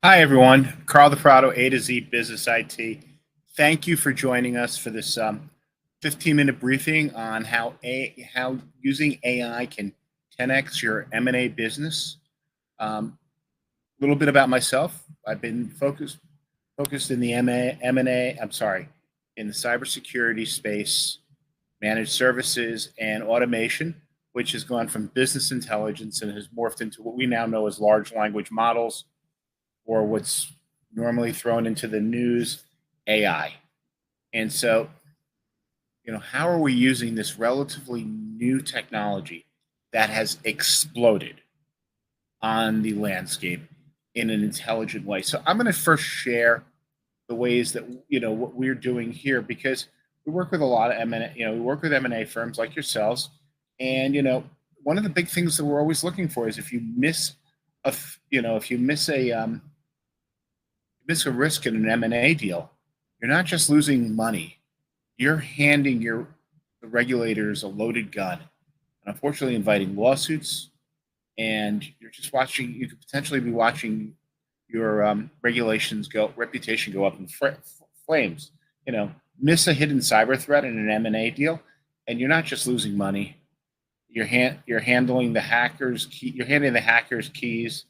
Hi, everyone. Carl DeFrado, A to Z Business IT. Thank you for joining us for this 15-minute briefing on how using AI can 10x your M&A business. A little bit about myself. I've been focused in the M&A. I'm sorry, in the cybersecurity space, managed services, and automation, which has gone from business intelligence and has morphed into what we now know as large language models, or what's normally thrown into the news, AI. And so, how are we using this relatively new technology that has exploded on the landscape in an intelligent way? So I'm going to first share the ways that what we're doing here, because we work with a lot of M&A, we work with M&A firms like yourselves, and one of the big things that we're always looking for is if you miss a risk in an M&A deal, you're not just losing money, you're handing the regulators a loaded gun, and unfortunately inviting lawsuits, and you could potentially be watching your reputation go up in flames. Miss a hidden cyber threat in an M&A deal, and you're not just losing money, you're handling the hackers you're handing the hackers keys.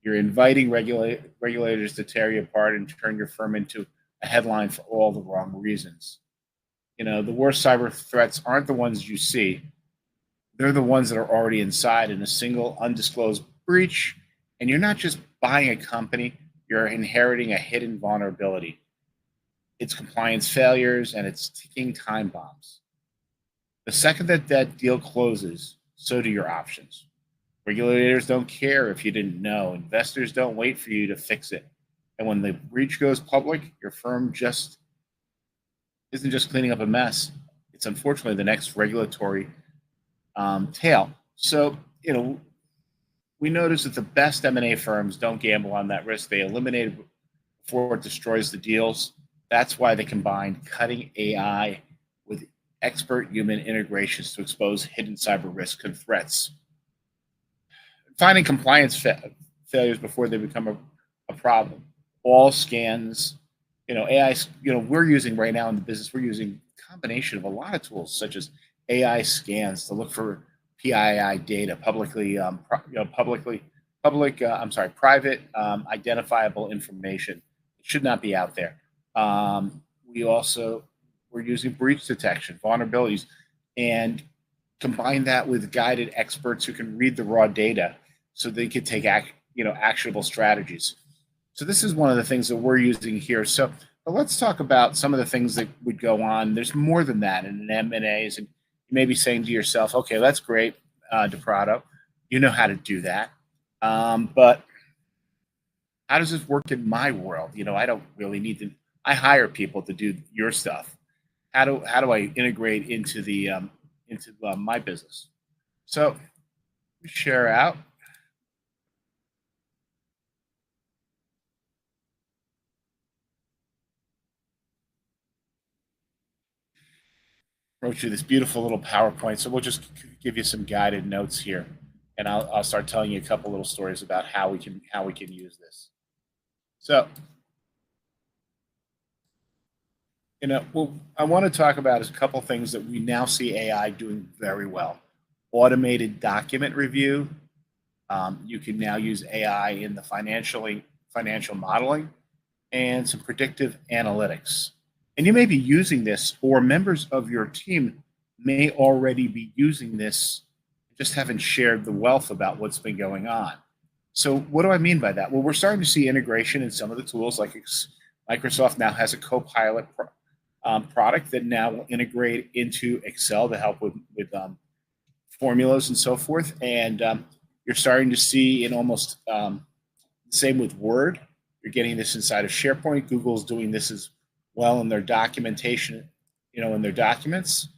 You're inviting regulators to tear you apart and turn your firm into a headline for all the wrong reasons. The worst cyber threats aren't the ones you see. They're the ones that are already inside in a single undisclosed breach. And you're not just buying a company, you're inheriting a hidden vulnerability. It's compliance failures and it's ticking time bombs. The second that deal closes, so do your options. Regulators don't care if you didn't know. Investors don't wait for you to fix it. And when the breach goes public, your firm isn't just cleaning up a mess. It's unfortunately the next regulatory tail. So, we notice that the best M&A firms don't gamble on that risk. They eliminate it before it destroys the deals. That's why they combine cutting AI with expert human integrations to expose hidden cyber risks and threats. Finding compliance failures before they become a problem. All scans, AI, we're using right now in the business, we're using a combination of a lot of tools such as AI scans to look for PII data, private identifiable information. It should not be out there. We're using breach detection, vulnerabilities, and combine that with guided experts who can read the raw data so they could take actionable strategies. So this is one of the things that we're using here. So but let's talk about some of the things that would go on. There's more than that in an M&As, and you may be saying to yourself, okay, that's great, DePrado. You know how to do that. But how does this work in my world? I don't really need to. I hire people to do your stuff. How do I integrate into my business? So share out. Wrote you this beautiful little PowerPoint. So we'll just give you some guided notes here, and I'll start telling you a couple little stories about how we can use this. So, what I want to talk about is a couple things that we now see AI doing very well. Automated document review. You can now use AI in the financial modeling and some predictive analytics. And you may be using this, or members of your team may already be using this, just haven't shared the wealth about what's been going on. So what do I mean by that? Well, we're starting to see integration in some of the tools, like Microsoft now has a Copilot product that now will integrate into Excel to help with formulas and so forth. And you're starting to see in almost same with Word. You're getting this inside of SharePoint. Google's doing this as well in their documentation, in their documents.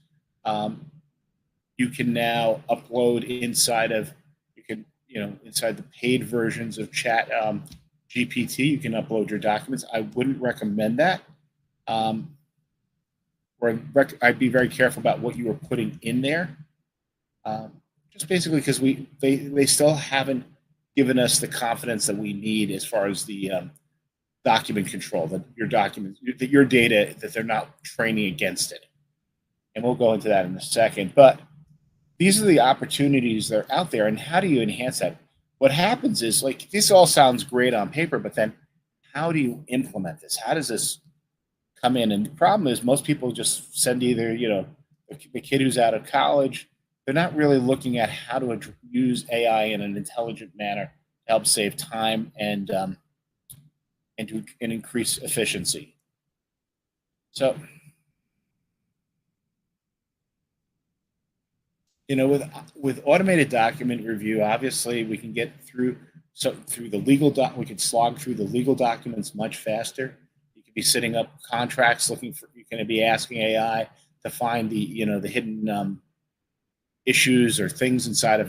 You can now upload inside the paid versions of Chat GPT. You can upload your documents. I wouldn't recommend that. I'd be very careful about what you are putting in there. Just basically because they still haven't given us the confidence that we need as far as the document control, that your documents, that your data, that they're not training against it. And we'll go into that in a second. But these are the opportunities that are out there, and how do you enhance that? What happens is, like, this all sounds great on paper, but then how do you implement this? How does this come in? And the problem is, most people just send either, the kid who's out of college, they're not really looking at how to use AI in an intelligent manner to help save time and increase efficiency. So, with automated document review, obviously we can get through the legal we can slog through the legal documents much faster. You could be setting up contracts, looking for, you're going to be asking AI to find the hidden issues or things inside of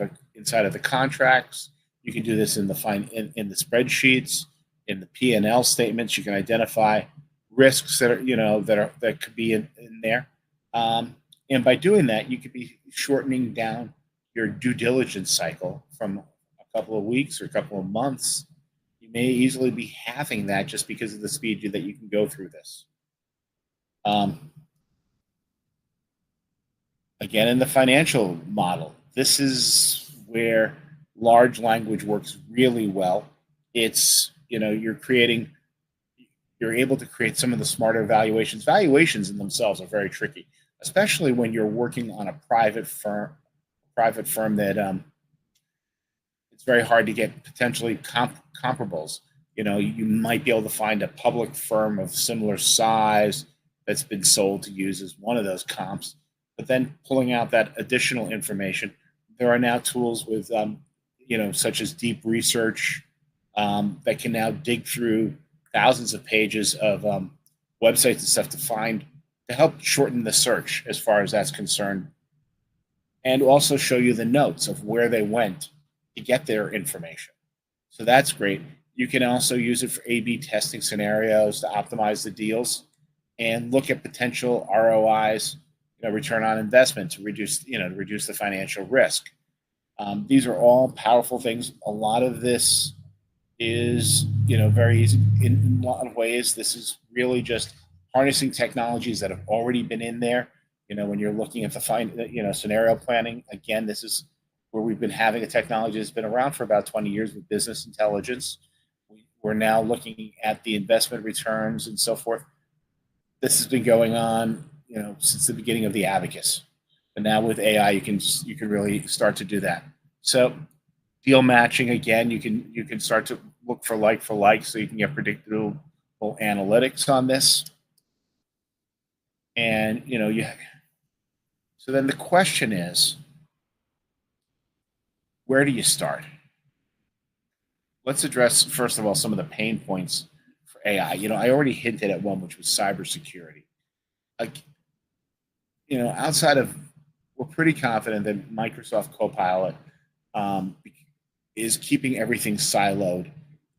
the contracts. You can do this in the spreadsheets, in the P&L statements. You can identify risks that could be in there. And by doing that, you could be shortening down your due diligence cycle from a couple of weeks or a couple of months. You may easily be halving that just because of the speed that you can go through this. Again, in the financial model, this is where large language works really well. It's, you're able to create some of the smarter valuations. Valuations in themselves are very tricky, especially when you're working on a private firm that it's very hard to get potentially comparables. You might be able to find a public firm of similar size that's been sold to use as one of those comps, but then pulling out that additional information. There are now tools with, such as deep research, that can now dig through thousands of pages of websites and stuff to help shorten the search as far as that's concerned, and also show you the notes of where they went to get their information. So that's great. You can also use it for A/B testing scenarios to optimize the deals and look at potential ROIs, return on investment, to reduce the financial risk. These are all powerful things. A lot of this is, very easy in a lot of ways. This is really just harnessing technologies that have already been in there. When you're looking at the scenario planning, again, this is where we've been having a technology that's been around for about 20 years with business intelligence. We're now looking at the investment returns and so forth. This has been going on, since the beginning of the abacus. But now with AI, you can really start to do that. So deal matching, again, you can start to look for like, so you can get predictable analytics on this. And so then the question is, where do you start? Let's address, first of all, some of the pain points for AI. I already hinted at one, which was cybersecurity. Outside of, we're pretty confident that Microsoft Copilot is keeping everything siloed.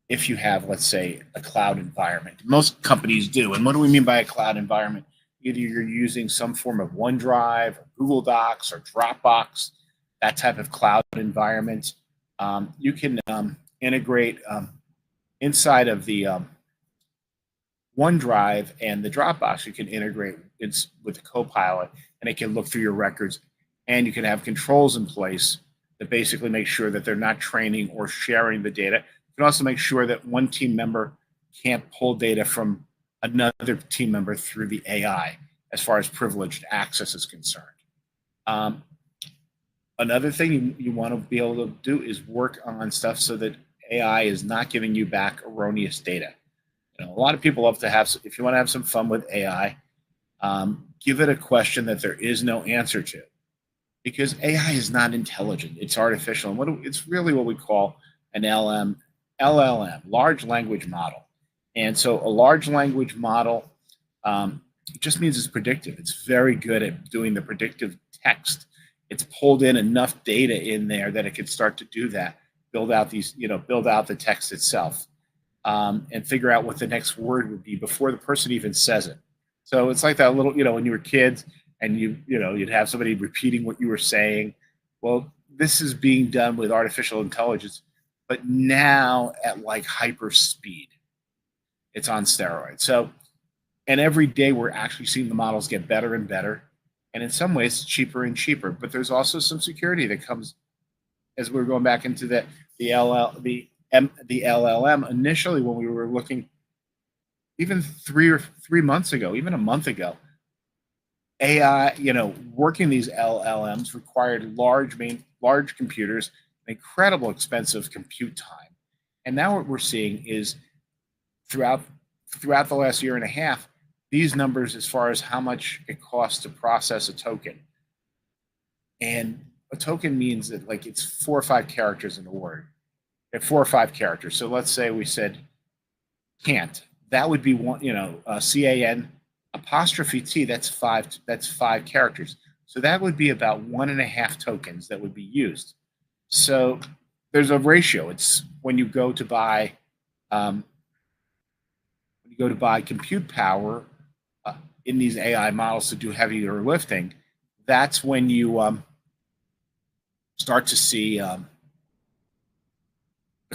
If you have, let's say, a cloud environment, most companies do. And what do we mean by a cloud environment? Either you're using some form of OneDrive or Google Docs or Dropbox, that type of cloud environment. You can integrate inside of the OneDrive and the Dropbox. You can integrate with the Copilot, and it can look through your records, and you can have controls in place that basically make sure that they're not training or sharing the data. You can also make sure that one team member can't pull data from another team member through the AI as far as privileged access is concerned. Another thing you want to be able to do is work on stuff so that AI is not giving you back erroneous data. A lot of people love to have, if you want to have some fun with AI, give it a question that there is no answer to, because AI is not intelligent. It's artificial. And it's really what we call an LLM, large language model. And so a large language model just means it's predictive. It's very good at doing the predictive text. It's pulled in enough data in there that it can start to do that, build out the text itself, and figure out what the next word would be before the person even says it. So it's like that little, when you were kids and you'd have somebody repeating what you were saying. Well, this is being done with artificial intelligence, but now at like hyper speed. it's on steroids. So, and every day we're actually seeing the models get better and better, and in some ways cheaper and cheaper. But there's also some security that comes as we're going back into the LLM. Initially, when we were looking, even 3 months ago, even a month ago, AI, working these LLMs required large computers, incredible expensive compute time. And now what we're seeing is throughout the last year and a half, these numbers as far as how much it costs to process a token. And a token means that like it's 4 or 5 characters in a word. 4 or 5 characters. So let's say we said can't. That would be one, CAN apostrophe T, that's 5 characters. So that would be about 1.5 tokens that would be used. So there's a ratio. It's when you go to buy compute power in these AI models to do heavier lifting, that's when you start to see the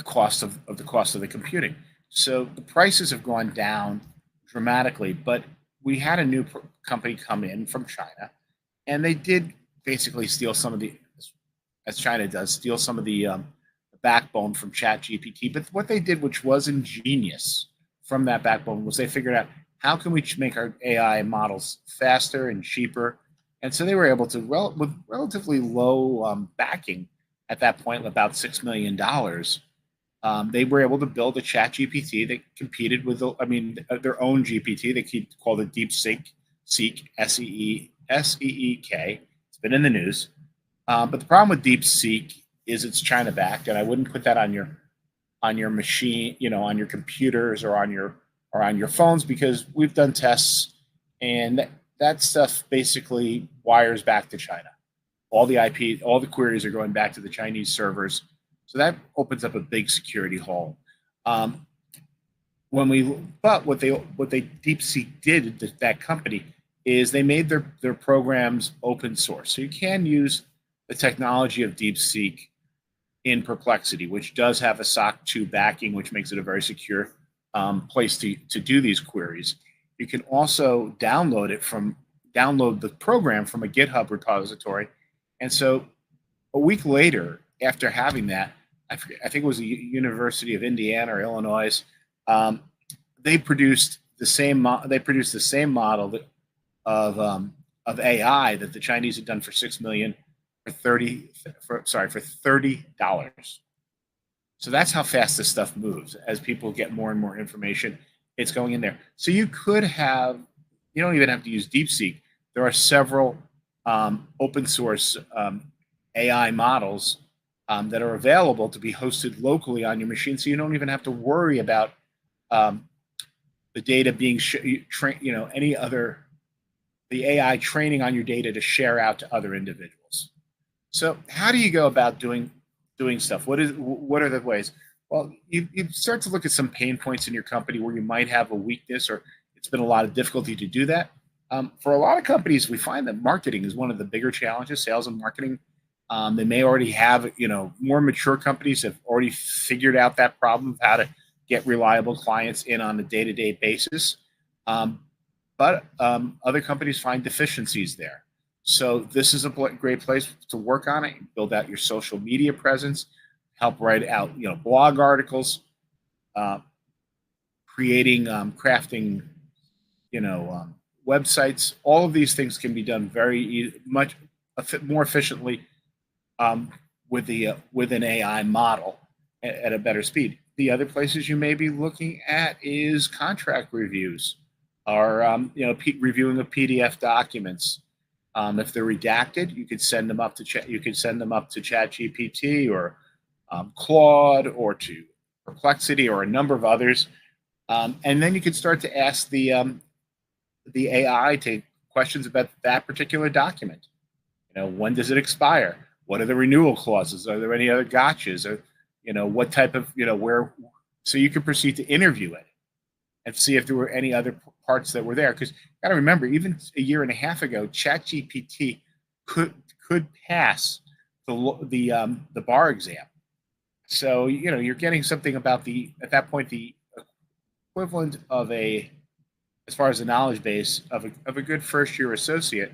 cost of the computing. So the prices have gone down dramatically, but we had a new company come in from China, and they did basically steal some of the, as China does, steal some of the backbone from ChatGPT. But what they did, which was ingenious from that backbone, was they figured out how can we make our AI models faster and cheaper. And so they were able to, with relatively low backing at that point, about $6 million, they were able to build a ChatGPT that competed with, their own GPT. They called it DeepSeek, SEEK. It's been in the news. But the problem with DeepSeek is it's China backed, and I wouldn't put that on your machine, on your computers or on your phones, because we've done tests, and that stuff basically wires back to China. All the IP, all the queries are going back to the Chinese servers. So that opens up a big security hole. But what DeepSeek did, that company, is they made their programs open source. So you can use the technology of DeepSeek in Perplexity, which does have a SOC 2 backing, which makes it a very secure place to do these queries. You can also download the program from a GitHub repository. And so a week later, after having that, I think it was the University of Indiana or Illinois, they produced the same model of AI that the Chinese had done for $6 million for $30. So that's how fast this stuff moves. As people get more and more information, it's going in there. So you don't even have to use DeepSeek. There are several open source AI models that are available to be hosted locally on your machine. So you don't even have to worry about the data being the AI training on your data to share out to other individuals. So how do you go about doing stuff? What are the ways? Well, you start to look at some pain points in your company where you might have a weakness, or it's been a lot of difficulty to do that. For a lot of companies, we find that marketing is one of the bigger challenges, sales and marketing. They may already have, more mature companies have already figured out that problem of how to get reliable clients in on a day-to-day basis. But other companies find deficiencies there. So this is a great place to work on it, build out your social media presence, help write out, blog articles, creating, crafting, websites. All of these things can be done much more efficiently with an AI model at a better speed. The other places you may be looking at is contract reviews, or reviewing of PDF documents. If they're redacted, you could send them up to ChatGPT or Claude or to Perplexity or a number of others, and then you could start to ask the AI questions about that particular document. When does it expire? What are the renewal clauses? Are there any other gotchas? Or what type of where? So you can proceed to interview it and see if there were any other parts that were there. Because you got to remember, even a year and a half ago, ChatGPT could pass the bar exam. So you're getting something about at that point the equivalent of a, as far as the knowledge base of a good first year associate.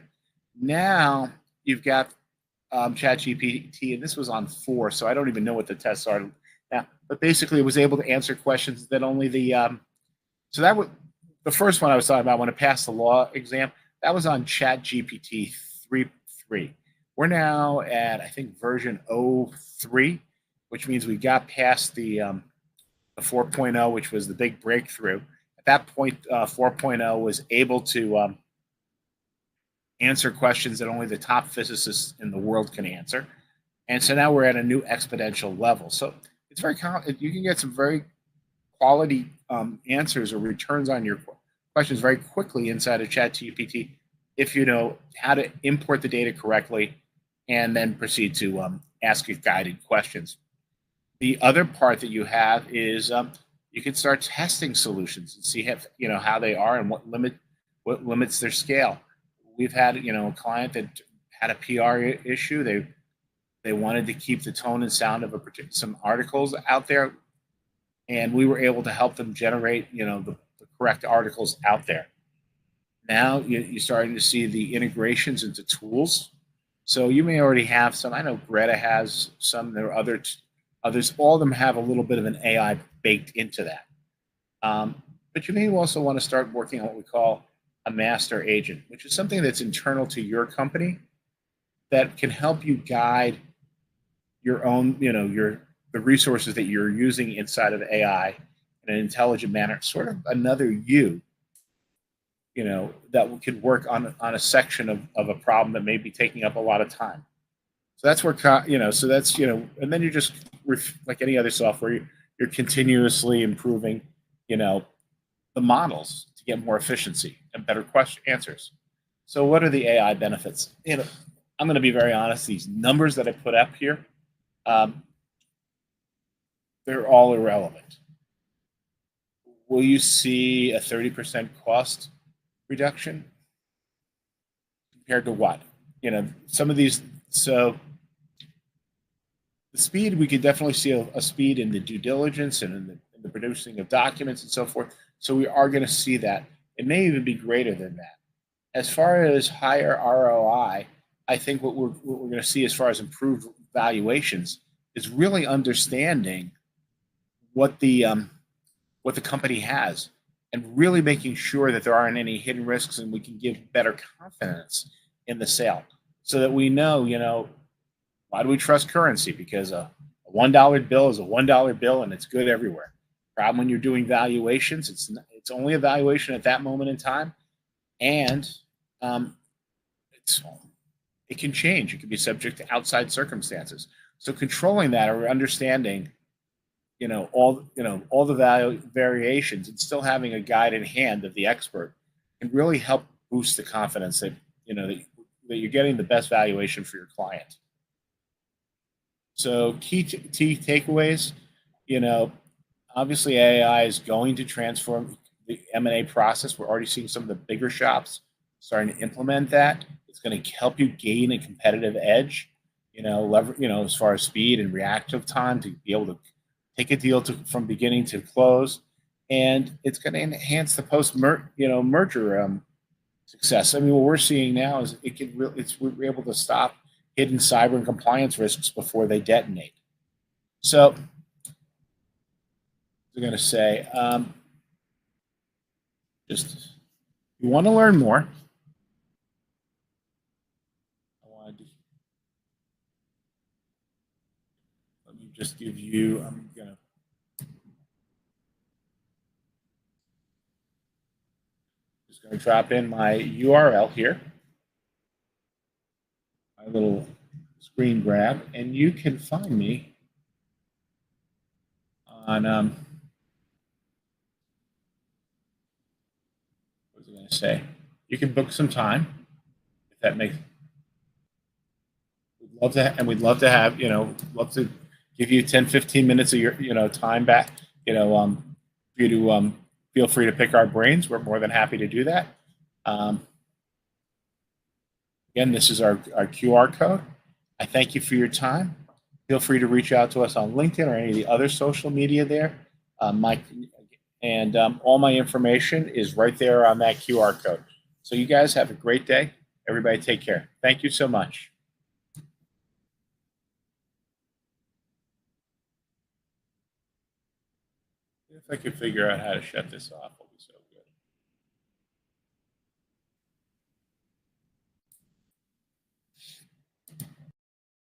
Now you've got ChatGPT, and this was on 4, so I don't even know what the tests are now. But basically, it was able to answer questions that only the so that was the first one I was talking about when it passed the law exam. That was on ChatGPT 3.3. We're now at, I think, version 03, which means we got past the 4.0, which was the big breakthrough. At that point, 4.0 was able to answer questions that only the top physicists in the world can answer. And so now we're at a new exponential level. So it's very you can get some very quality answers or returns on your questions very quickly inside of ChatGPT if you know how to import the data correctly and then proceed to ask it guided questions. The other part that you have is you can start testing solutions and see how they are and what limits their scale. We've had a client that had a PR issue. They wanted to keep the tone and sound of some articles out there, and we were able to help them generate the correct articles out there. Now you're starting to see the integrations into tools. So you may already have some. I know Greta has some. There are others. All of them have a little bit of an AI baked into that. But you may also want to start working on what we call a master agent, which is something that's internal to your company that can help you guide your own, the resources that you're using inside of AI in an intelligent manner, sort of another you, that could work on a section of a problem that may be taking up a lot of time. So that's where, so that's, and then you're just, like any other software, you're continuously improving, the models to get more efficiency and better answers. So what are the AI benefits? I'm going to be very honest, these numbers that I put up here, they're all irrelevant. Will you see a 30% cost reduction compared to what? Some of these, so the speed, we could definitely see a speed in the due diligence and in the producing of documents and so forth. So we are going to see that. It may even be greater than that. As far as higher ROI, I think what we're going to see as far as improved valuations is really understanding what the company has and really making sure that there aren't any hidden risks and we can give better confidence in the sale so that we know, why do we trust currency? Because a $1 bill is a $1 bill and it's good everywhere. Problem when you're doing valuations, it's only a valuation at that moment in time, and it can change. It can be subject to outside circumstances. So controlling that or understanding, all the value variations and still having a guide in hand of the expert can really help boost the confidence that that you're getting the best valuation for your client. So key takeaways, obviously AI is going to transform the M&A process. We're already seeing some of the bigger shops starting to implement that. It's going to help you gain a competitive edge, as far as speed and reactive time to be able to take a deal from beginning to close, and it's going to enhance the merger success. I mean, what we're seeing now is we're able to stop hidden cyber and compliance risks before they detonate. So I'm going to say, just you want to learn more. Let me just give you. I'm going to drop in my URL here, my little screen grab, and you can find me on. What was I going to say? You can book some time if that makes. We'd love to have, love to give you 10, 15 minutes of your, time back, for you to feel free to pick our brains. We're more than happy to do that. Again, this is our QR code. I thank you for your time. Feel free to reach out to us on LinkedIn or any of the other social media there. And all my information is right there on that QR code. So you guys have a great day. Everybody take care. Thank you so much. If I could figure out how to shut this off.